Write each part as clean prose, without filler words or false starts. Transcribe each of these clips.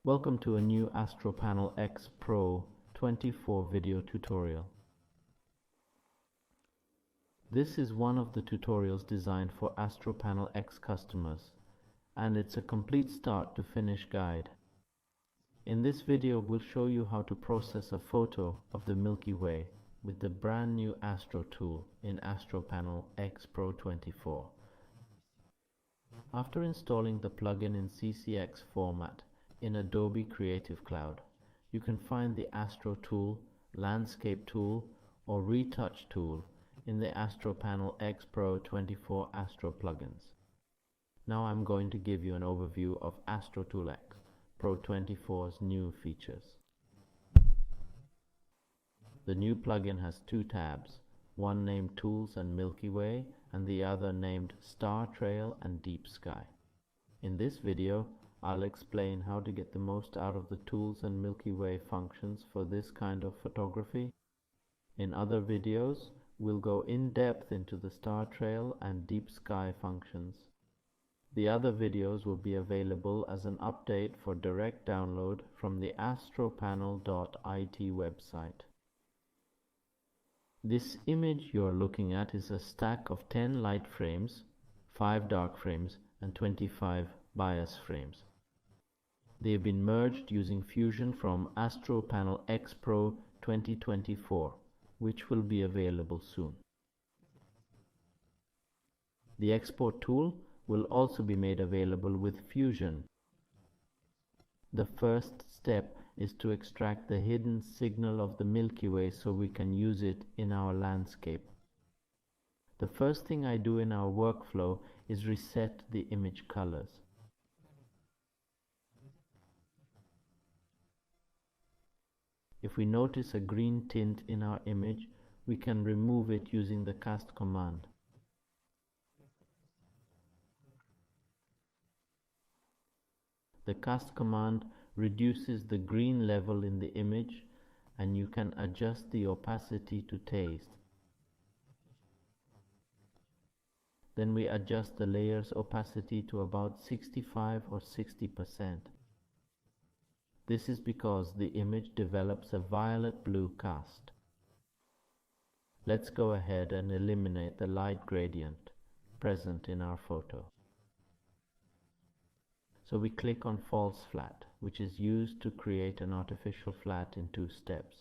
Welcome to a new Astro Panel X Pro 24 video tutorial. This is one of the tutorials designed for Astro Panel X customers, and it's a complete start to finish guide. In this video we'll show you how to process a photo of the Milky Way with the brand new Astro tool in Astro Panel X Pro 24. After installing the plugin in CCX format in Adobe Creative Cloud, you can find the Astro tool, Landscape tool, or Retouch tool in the Astro Panel X Pro 24 Astro plugins. Now I'm going to give you an overview of Astro Tool X Pro 24's new features. The new plugin has two tabs, one named Tools and Milky Way and the other named Star Trail and Deep Sky. In this video, I'll explain how to get the most out of the Tools and Milky Way functions for this kind of photography. In other videos, we'll go in depth into the Star Trail and Deep Sky functions. The other videos will be available as an update for direct download from the astropanel.it website. This image you're looking at is a stack of 10 light frames, 5 dark frames, and 25 bias frames. They have been merged using Fusion from Astro Panel X Pro 2024, which will be available soon. The export tool will also be made available with Fusion. The first step is to extract the hidden signal of the Milky Way so we can use it in our landscape. The first thing I do in our workflow is reset the image colors. If we notice a green tint in our image, we can remove it using the cast command. The cast command reduces the green level in the image, and you can adjust the opacity to taste. Then we adjust the layer's opacity to about 65 or 60%. This is because the image develops a violet-blue cast. Let's go ahead and eliminate the light gradient present in our photo. So we click on False Flat, which is used to create an artificial flat in 2 steps.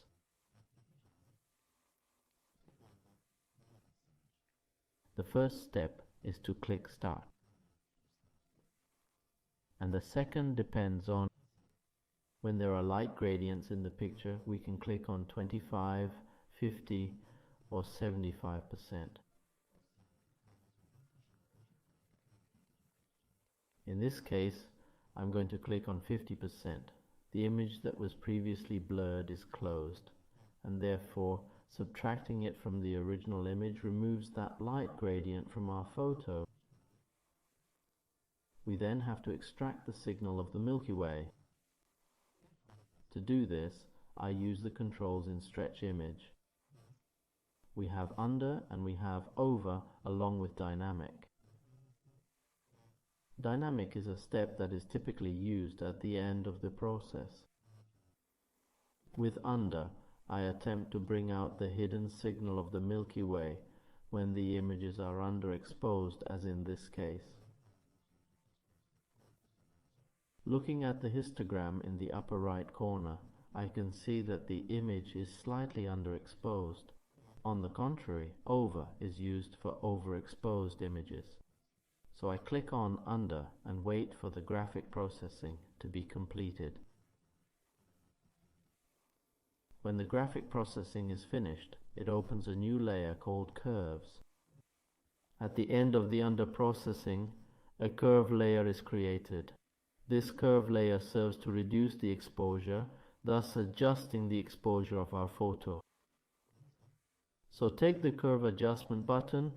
The first step is to click Start. And the second depends on when there are light gradients in the picture, we can click on 25, 50, or 75%. In this case, I'm going to click on 50%. The image that was previously blurred is closed, and therefore subtracting it from the original image removes that light gradient from our photo. We then have to extract the signal of the Milky Way. To do this, I use the controls in Stretch Image. We have Under and we have Over along with Dynamic. Dynamic is a step that is typically used at the end of the process. With Under, I attempt to bring out the hidden signal of the Milky Way when the images are underexposed, as in this case. Looking at the histogram in the upper right corner, I can see that the image is slightly underexposed. On the contrary, Over is used for overexposed images. So I click on Under and wait for the graphic processing to be completed. When the graphic processing is finished, it opens a new layer called Curves. At the end of the under processing, a curve layer is created. This curve layer serves to reduce the exposure, thus adjusting the exposure of our photo. So take the curve adjustment button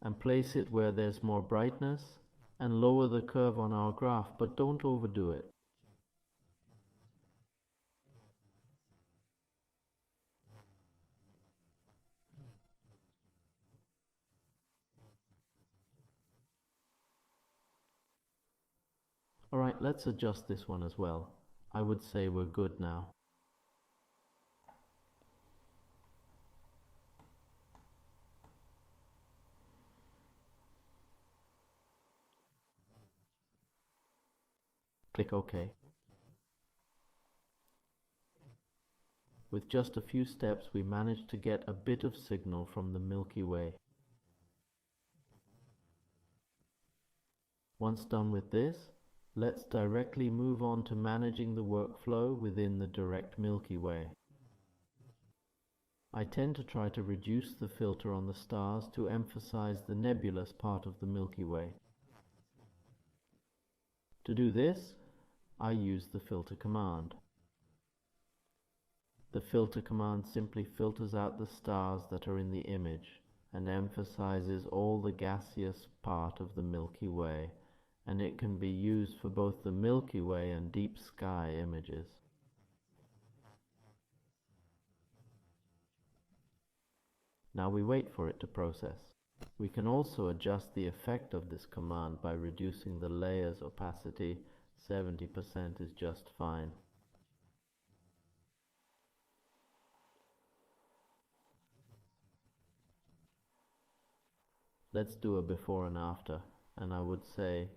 and place it where there's more brightness, and lower the curve on our graph, but don't overdo it. Alright, let's adjust this one as well. I would say we're good now. Click OK. With just a few steps, we managed to get a bit of signal from the Milky Way. Once done with this, let's directly move on to managing the workflow within the direct Milky Way. I tend to try to reduce the filter on the stars to emphasize the nebulous part of the Milky Way. To do this, I use the filter command. The filter command simply filters out the stars that are in the image and emphasizes all the gaseous part of the Milky Way, and it can be used for both the Milky Way and deep sky images. Now we wait for it to process. We can also adjust the effect of this command by reducing the layer's opacity. 70% is just fine. Let's do a before and after, and I would say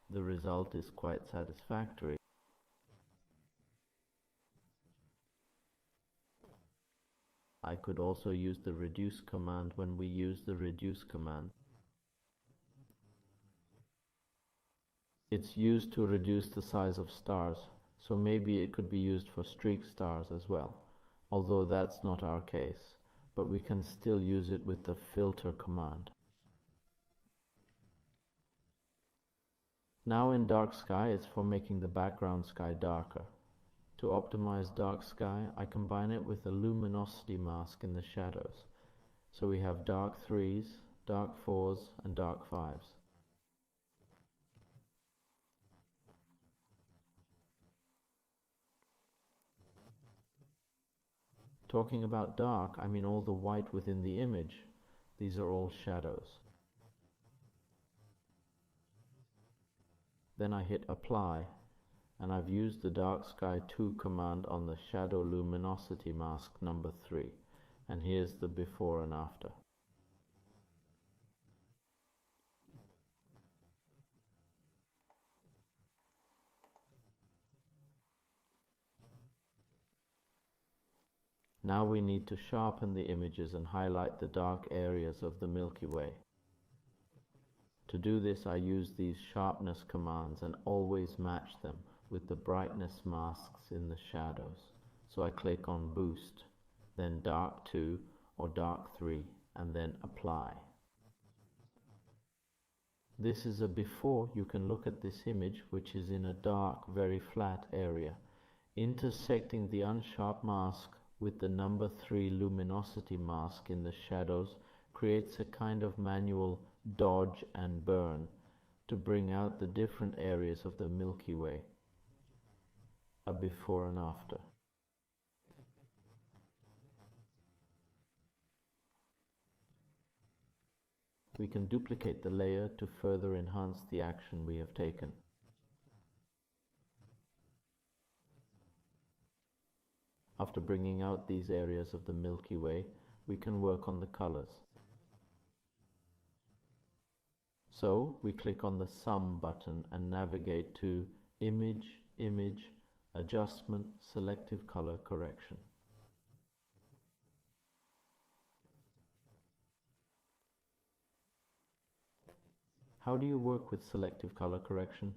the result is quite satisfactory. I could also use the reduce command when we use the reduce command. It's used to reduce the size of stars, so maybe it could be used for streak stars as well, although that's not our case, but we can still use it with the filter command. Now in dark sky, it's for making the background sky darker. To optimize dark sky, I combine it with a luminosity mask in the shadows. So we have dark 3s, dark 4s, and dark 5s. Talking about dark, I mean all the white within the image. These are all shadows. Then I hit apply, and I've used the dark sky 2 command on the shadow luminosity mask number 3, and here's the before and after. Now we need to sharpen the images and highlight the dark areas of the Milky Way. To do this, I use these sharpness commands and always match them with the brightness masks in the shadows. So I click on Boost, then Dark 2 or Dark 3, and then Apply. This is a before. You can look at this image, which is in a dark, very flat area. Intersecting the unsharp mask with the number 3 luminosity mask in the shadows creates a kind of manual dodge and burn to bring out the different areas of the Milky Way. A before and after. We can duplicate the layer to further enhance the action we have taken. After bringing out these areas of the Milky Way, we can work on the colors. So we click on the Sum button and navigate to Image, Image, Adjustment, Selective Color Correction. How do you work with selective color correction?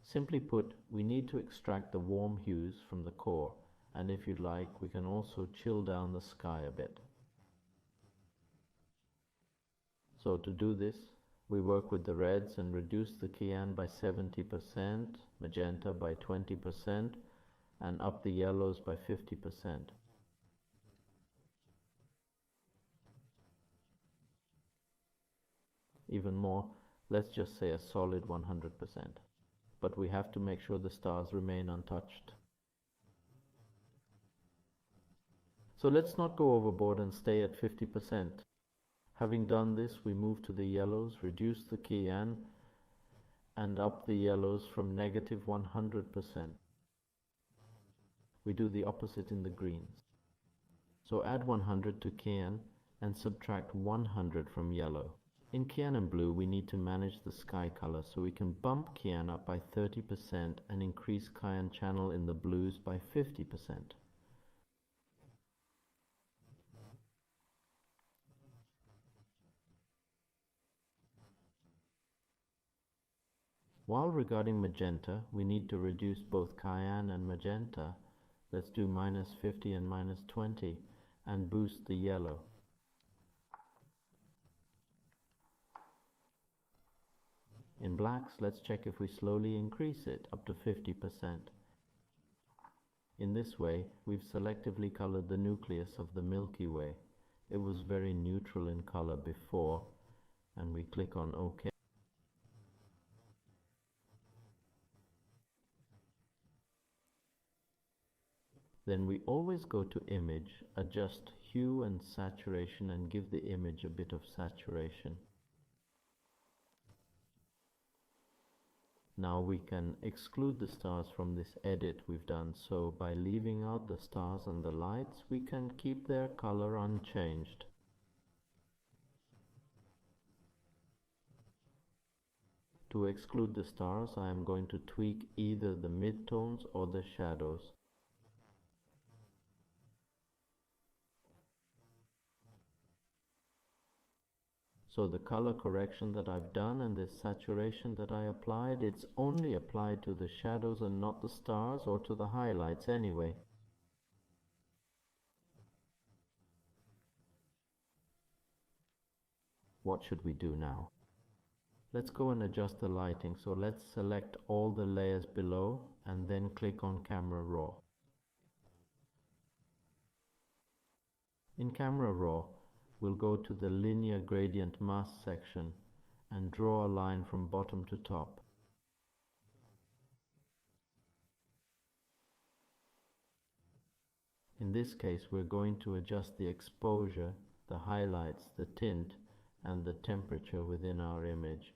Simply put, we need to extract the warm hues from the core, and if you'd like, we can also chill down the sky a bit. So to do this, we work with the reds and reduce the cyan by 70%, magenta by 20%, and up the yellows by 50%. Even more, let's just say a solid 100%. But we have to make sure the stars remain untouched. So let's not go overboard and stay at 50%. Having done this, we move to the yellows, reduce the cyan, and up the yellows from negative 100%. we do the opposite in the greens. So add 100 to cyan and subtract 100 from yellow. In cyan and blue, we need to manage the sky color, so we can bump cyan up by 30% and increase cyan channel in the blues by 50%. While regarding magenta, we need to reduce both cyan and magenta. Let's do -50 and -20 and boost the yellow. In blacks, let's check if we slowly increase it up to 50%. In this way, we've selectively colored the nucleus of the Milky Way. It was very neutral in color before, and we click on OK. Then we always go to Image, adjust Hue and Saturation, and give the image a bit of saturation. Now we can exclude the stars from this edit we've done, so by leaving out the stars and the lights, we can keep their color unchanged. To exclude the stars, I am going to tweak either the midtones or the shadows. So the color correction that I've done and the saturation that I applied, it's only applied to the shadows and not the stars or to the highlights anyway. What should we do now? Let's go and adjust the lighting. So let's select all the layers below and then click on Camera Raw. In Camera Raw, we'll go to the Linear Gradient Mask section and draw a line from bottom to top. In this case, we're going to adjust the exposure, the highlights, the tint, and the temperature within our image.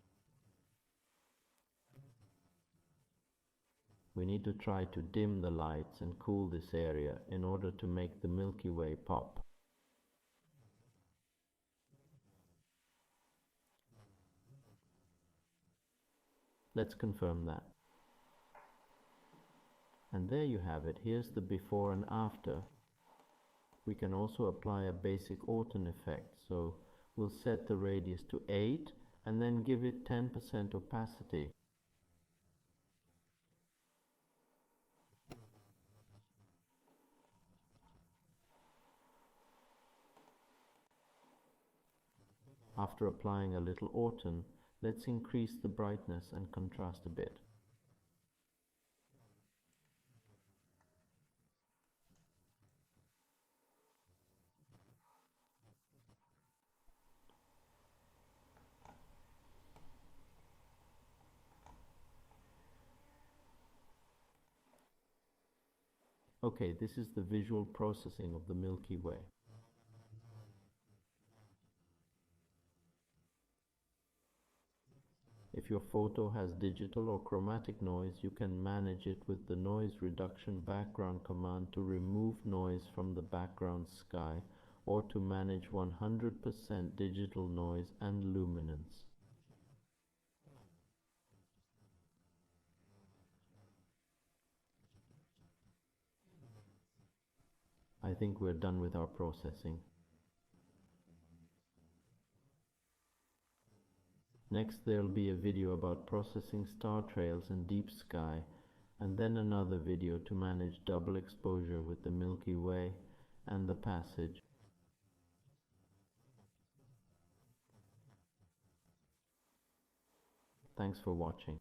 We need to try to dim the lights and cool this area in order to make the Milky Way pop. Let's confirm that. And there you have it. Here's the before and after. We can also apply a basic Orton effect. So we'll set the radius to 8 and then give it 10% opacity. After applying a little Orton, let's increase the brightness and contrast a bit. Okay, this is the visual processing of the Milky Way. If your photo has digital or chromatic noise, you can manage it with the Noise Reduction Background command to remove noise from the background sky, or to manage 100% digital noise and luminance. I think we're done with our processing. Next there'll be a video about processing star trails in deep sky, and then another video to manage double exposure with the Milky Way and the passage. Thanks for watching.